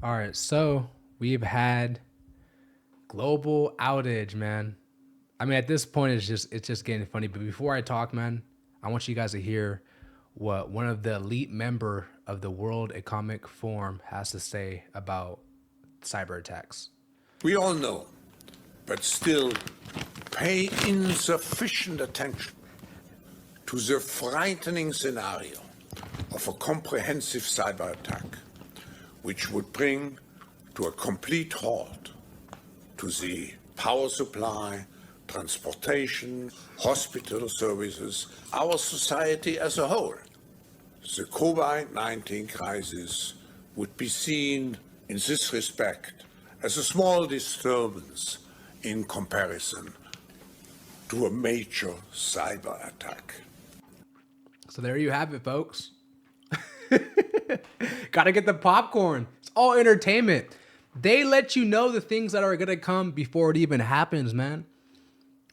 All right, so we've had global outage, man. I mean, at this point, it's just getting funny. But before I talk, man, I want you guys to hear what one of the elite member of the World Economic Forum has to say about cyber attacks. We all know, but still pay insufficient attention to the frightening scenario of a comprehensive cyber attack, which would bring to a complete halt to the power supply, transportation, hospital services, our society as a whole. The COVID-19 crisis would be seen in this respect as a small disturbance in comparison to a major cyber attack. So there you have it, folks. Gotta get the popcorn. It's all entertainment. They let you know the things that are gonna come before it even happens, man.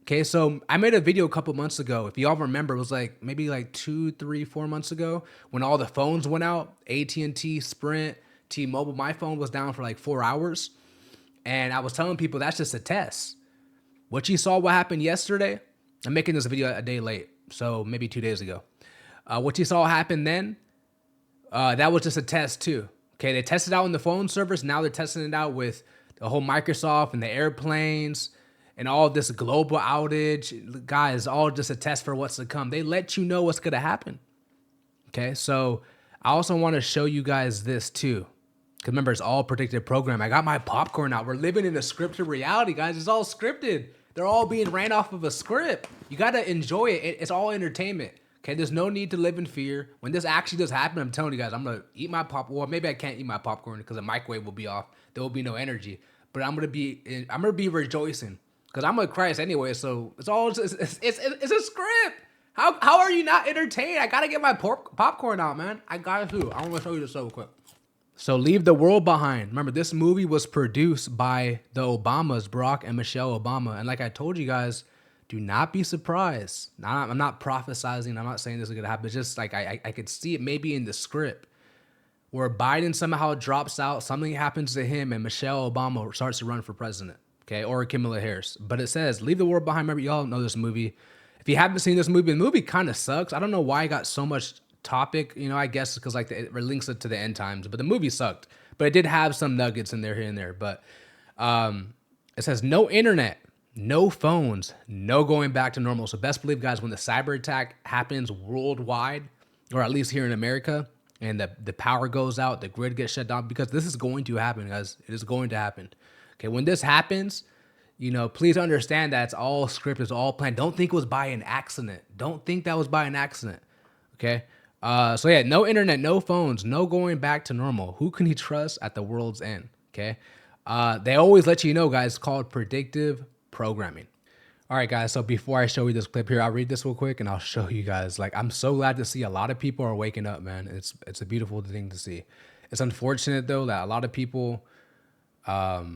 Okay, so I made a video a couple months ago. If y'all remember, it was like maybe like 2, 3, 4 months ago when all the phones went out. AT&T, Sprint, T-Mobile. My phone was down for like 4 hours, and I was telling people that's just a test. What you saw, what happened yesterday. I'm making this video a day late, so maybe 2 days ago. What you saw happen then, that was just a test too. Okay, they tested out in the phone servers. Now they're testing it out with the whole Microsoft and the airplanes and all this global outage. Guys, all just a test for what's to come. They let you know what's gonna happen. Okay, so I also want to show you guys this too. Because remember, it's all predictive program. I got my popcorn out. We're living in a scripted reality, guys. It's all scripted. They're all being ran off of a script. You got to enjoy it. It's all entertainment. Okay, there's no need to live in fear. When this actually does happen, I'm telling you guys, I'm going to eat my popcorn. Well, maybe I can't eat my popcorn because the microwave will be off. There will be no energy. But I'm going to be rejoicing because I'm going to Christ anyway. So it's a script. How are you not entertained? I got to get my popcorn out, man. I got to. I want to show you this so quick. So Leave the World Behind. Remember, this movie was produced by the Obamas, Barack and Michelle Obama. And like I told you guys, do not be surprised. I'm not prophesizing. I'm not saying this is going to happen. It's just like I could see it maybe in the script where Biden somehow drops out, something happens to him, and Michelle Obama starts to run for president, okay, or Kamala Harris. But it says, Leave the World Behind. Remember, y'all know this movie. If you haven't seen this movie, the movie kind of sucks. I don't know why it got so much topic, I guess because like it links it to the end times, but the movie sucked. But it did have some nuggets in there here and there. But it says no internet, no phones, no going back to normal. So best believe, guys, when the cyber attack happens worldwide, or at least here in America, and the power goes out, the grid gets shut down, because this is going to happen, guys. It is going to happen. Okay, when this happens, please understand that it's all script, it's all planned. Don't think it was by an accident. Don't think that was by an accident. Okay. So yeah, no internet, no phones, no going back to normal. Who can he trust at the world's end? Okay. They always let you know, guys, it's called predictive programming. All right, guys. So before I show you this clip here, I'll read this real quick and I'll show you guys. Like, I'm so glad to see a lot of people are waking up, man. It's a beautiful thing to see. It's unfortunate though that a lot of people, a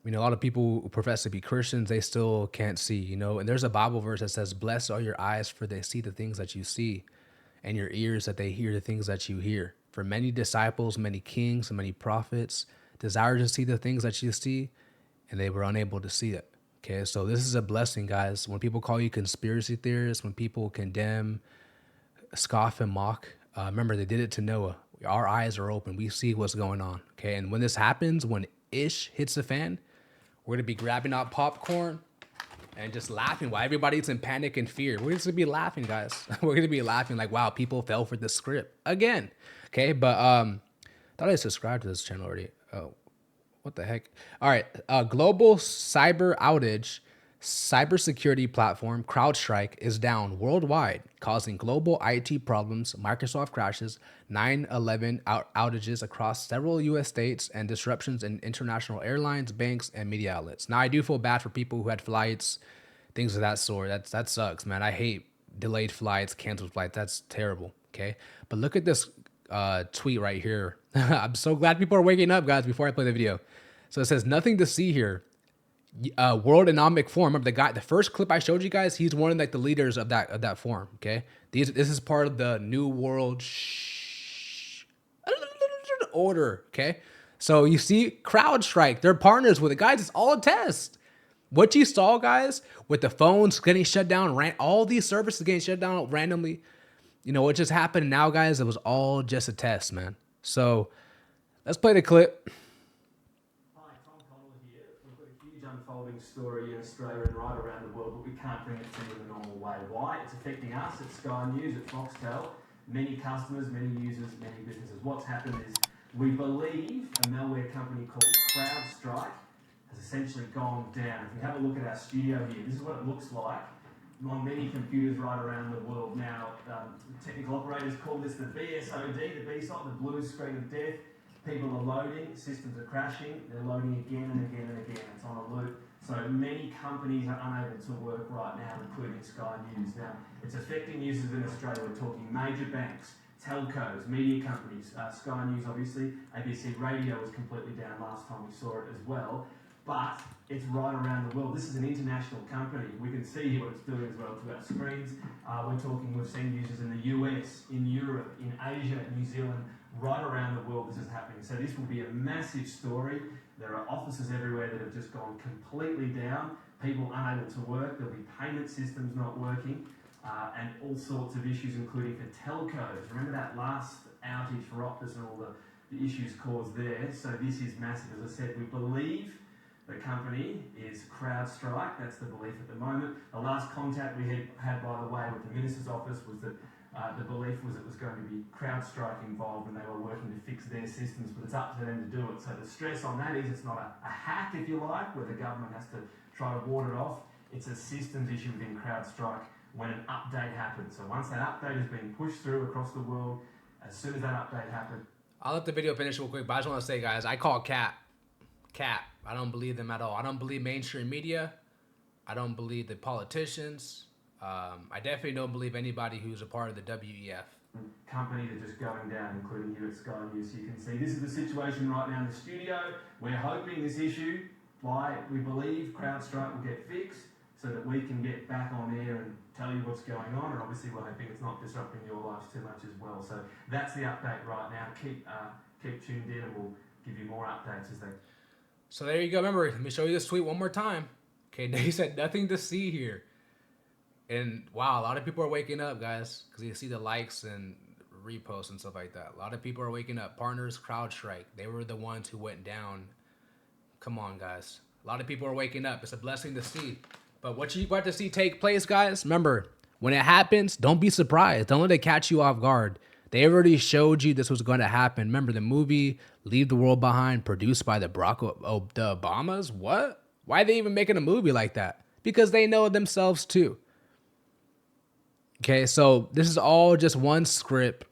lot of people who profess to be Christians, they still can't see, and there's a Bible verse that says, blessed are your eyes for they see the things that you see, and your ears that they hear the things that you hear. For many disciples, many kings, and many prophets desire to see the things that you see, and they were unable to see it. Okay, so this is a blessing, guys. When people call you conspiracy theorists, when people condemn, scoff, and mock, remember they did it to Noah. Our eyes are open. We see what's going on. Okay, and when this happens, when ish hits the fan, we're gonna be grabbing out popcorn and just laughing while everybody's in panic and fear. We're just gonna be laughing, guys. We're gonna be laughing like, wow, people fell for this script again. Okay, but thought I subscribed to this channel already. Oh, what the heck? All right, global cyber outage. Cybersecurity platform Crowdstrike is down worldwide, causing global IT problems, Microsoft crashes, 9/11 outages across several U.S. states, and disruptions in international airlines, banks, and media outlets. Now, I do feel bad for people who had flights, things of that sort. That sucks, man. I hate delayed flights, canceled flights. That's terrible. Okay, but look at this tweet right here. I'm so glad people are waking up, guys. Before I play the video, so it says nothing to see here. World Economic Forum. Remember the first clip I showed you guys? He's one of like the leaders of that forum. Okay, this is part of the New World Order. Okay, So you see, CrowdStrike, they're partners with it. Guys, it's all a test. What you saw, guys, with the phones getting shut down, all these services getting shut down randomly, what just happened now, guys, it was all just a test, man. So let's play the clip. Hi, Tom Connell here. We've got a huge unfolding story in Australia and right around the world, but we can't bring it to you in a normal way. Why? It's affecting us at Sky News, at Foxtel, many customers, many users, many businesses. What's happened is we believe a malware company called Crowdstrike has essentially gone down. If we have a look at our studio here, this is what it looks like on many computers right around the world. Now, technical operators call this the BSOD, the BSOD, the blue screen of death. People are loading, systems are crashing, they're loading again and again and again. It's on a loop. So many companies are unable to work right now, including Sky News. Now, it's affecting users in Australia. We're talking major banks, telcos, media companies, Sky News obviously, ABC Radio was completely down last time we saw it as well. But it's right around the world. This is an international company. We can see what it's doing as well to our screens. We've seen users in the US, in Europe, in Asia, New Zealand, right around the world this is happening. So this will be a massive story. There are offices everywhere that have just gone completely down, people unable to work, there'll be payment systems not working, and all sorts of issues, including for telcos. Remember that last outage for Optus and all the issues caused there? So this is massive. As I said, we believe the company is CrowdStrike. That's the belief at the moment. The last contact we had by the way, with the Minister's office was that the belief was it was going to be CrowdStrike involved and they were working to fix their systems, but it's up to them to do it. So the stress on that is it's not a hack, if you like, where the government has to try to ward it off. It's a systems issue within CrowdStrike when an update happens. So once that update has been pushed through across the world, as soon as that update happens... I'll let the video finish real quick, but I just want to say, guys, I call Cap. I don't believe them at all. I don't believe mainstream media. I don't believe the politicians. I definitely don't believe anybody who's a part of the WEF. Companies are just going down, including here at Sky News. You can see this is the situation right now in the studio. We're hoping this issue, we believe CrowdStrike will get fixed so that we can get back on air and tell you what's going on. And obviously we're hoping it's not disrupting your lives too much as well. So that's the update right now. Keep tuned in and we'll give you more updates as they... So there you go. Remember, let me show you this tweet one more time. Okay, they said nothing to see here. And wow, a lot of people are waking up, guys, because you see the likes and reposts and stuff like that. A lot of people are waking up. Partners, CrowdStrike, they were the ones who went down. Come on, guys. A lot of people are waking up. It's a blessing to see. But what you about to see take place, guys, remember, when it happens, don't be surprised. Don't let it catch you off guard. They already showed you this was going to happen. Remember the movie Leave the World Behind, produced by the Obamas? What? Why are they even making a movie like that? Because they know themselves too. Okay, so this is all just one script.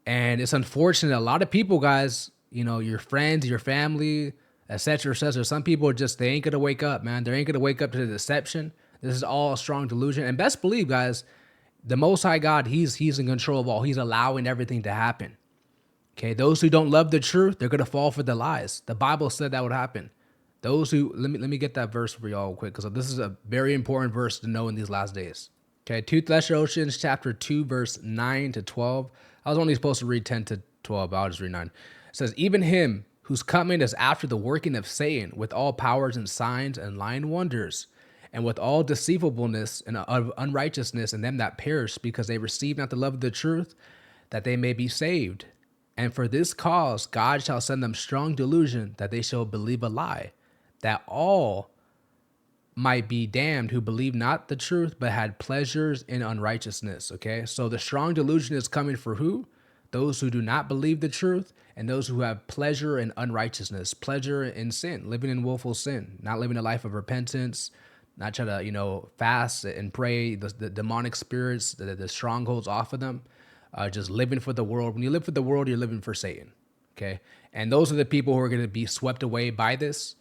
And it's unfortunate. A lot of people, guys, your friends, your family, etc., etc. Some people they ain't going to wake up, man. They ain't going to wake up to the deception. This is all a strong delusion. And best believe, guys, the Most High God, he's in control of all. He's allowing everything to happen. Okay, those who don't love the truth, they're going to fall for the lies. The Bible said that would happen. Those who, let me get that verse for y'all quick, because this is a very important verse to know in these last days. Okay, 2 Thessalonians chapter 2, verse 9 to 12. I was only supposed to read 10 to 12, but I'll just read 9. It says, even him whose coming is after the working of Satan, with all powers and signs and lying wonders, and with all deceivableness and of unrighteousness in them that perish, because they receive not the love of the truth, that they may be saved. And for this cause God shall send them strong delusion, that they shall believe a lie, that all might be damned who believe not the truth, but had pleasures in unrighteousness. Okay, so the strong delusion is coming for who? Those who do not believe the truth, and those who have pleasure in unrighteousness, pleasure in sin, living in willful sin, not living a life of repentance, not try to, fast and pray the demonic spirits, the strongholds off of them, just living for the world. When you live for the world, you're living for Satan. Okay, and those are the people who are going to be swept away by this.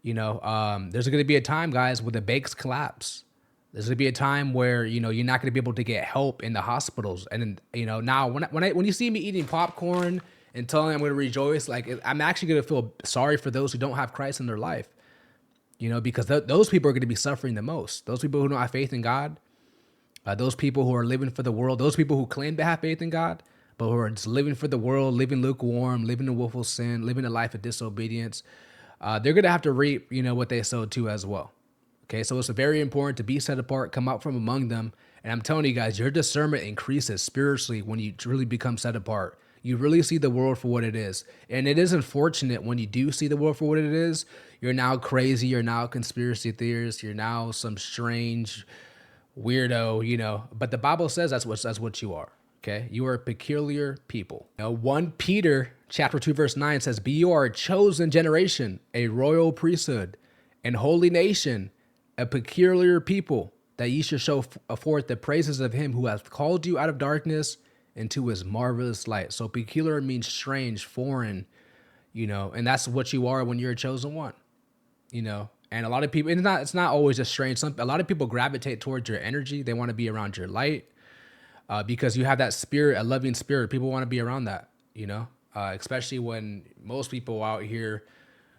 There's going to be a time, guys, where the banks collapse. There's going to be a time where, you're not going to be able to get help in the hospitals. And, now when you see me eating popcorn and telling I'm going to rejoice, I'm actually going to feel sorry for those who don't have Christ in their life, because those people are going to be suffering the most. Those people who don't have faith in God, those people who are living for the world, those people who claim to have faith in God, but who are just living for the world, living lukewarm, living in willful sin, living a life of disobedience, they're going to have to reap, what they sowed too as well. Okay, so it's very important to be set apart, come out from among them. And I'm telling you guys, your discernment increases spiritually when you truly become set apart. You really see the world for what it is. And it is unfortunate when you do see the world for what it is. You're now crazy. You're now a conspiracy theorist. You're now some strange weirdo, But the Bible says that's what you are. Okay, you are a peculiar people. 1 Peter chapter 2 verse 9 says, "But you are a chosen generation, a royal priesthood, and holy nation, a peculiar people, that ye should show forth the praises of him who hath called you out of darkness into his marvelous light." So peculiar means strange, foreign, and that's what you are when you're a chosen one, And a lot of people, it's not always just strange. A lot of people gravitate towards your energy. They want to be around your light because you have that spirit, a loving spirit. People want to be around that, especially when most people out here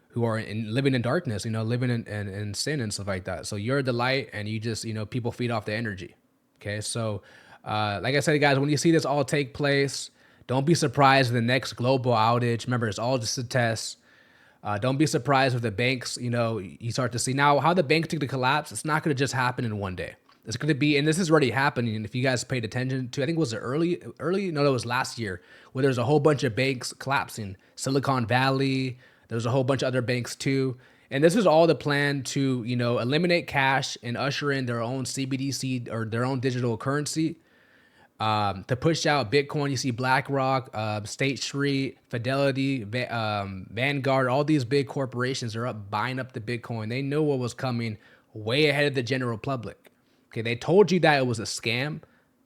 who are living in darkness, living in sin and stuff like that. So you're the light, and you just, people feed off the energy. Okay, so like I said, guys, when you see this all take place, don't be surprised with the next global outage. Remember, it's all just a test. Don't be surprised if the banks, you start to see now how the banks take to collapse. It's not going to just happen in one day. It's going to be, and this is already happening. And if you guys paid attention to, I think it was early, no, it was last year, where there's a whole bunch of banks collapsing. Silicon Valley, there's a whole bunch of other banks too. And this is all the plan to, eliminate cash and usher in their own CBDC or their own digital currency. To push out Bitcoin. You see BlackRock, State Street, Fidelity, Vanguard, all these big corporations are up buying up the Bitcoin. They know what was coming way ahead of the general public. Okay, they told you that it was a scam.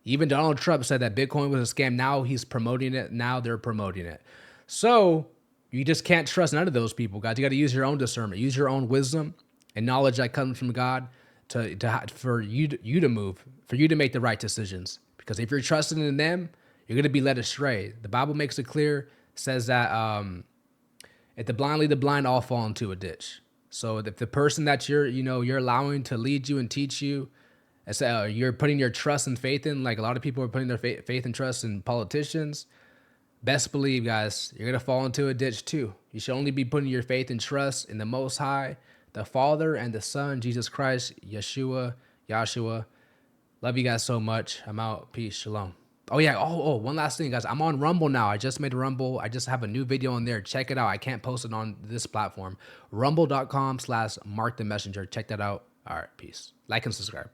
Even Donald Trump said that Bitcoin was a scam. Now he's promoting it. Now they're promoting it. So you just can't trust none of those people, guys. You got to use your own discernment, use your own wisdom and knowledge that comes from God for you to move, for you to make the right decisions. Because if you're trusting in them, you're going to be led astray. The Bible makes it clear, says that if the blind lead the blind, all fall into a ditch. So if the person that you're allowing to lead you and teach you, you're putting your trust and faith in, like a lot of people are putting their faith and trust in politicians, best believe, guys, you're going to fall into a ditch too. You should only be putting your faith and trust in the Most High, the Father and the Son, Jesus Christ, Yeshua. Love you guys so much. I'm out. Peace. Shalom. Oh, yeah. One last thing, guys. I'm on Rumble now. I just made Rumble. I just have a new video on there. Check it out. I can't post it on this platform. Rumble.com/MarcTheMessenger. Check that out. All right. Peace. Like and subscribe.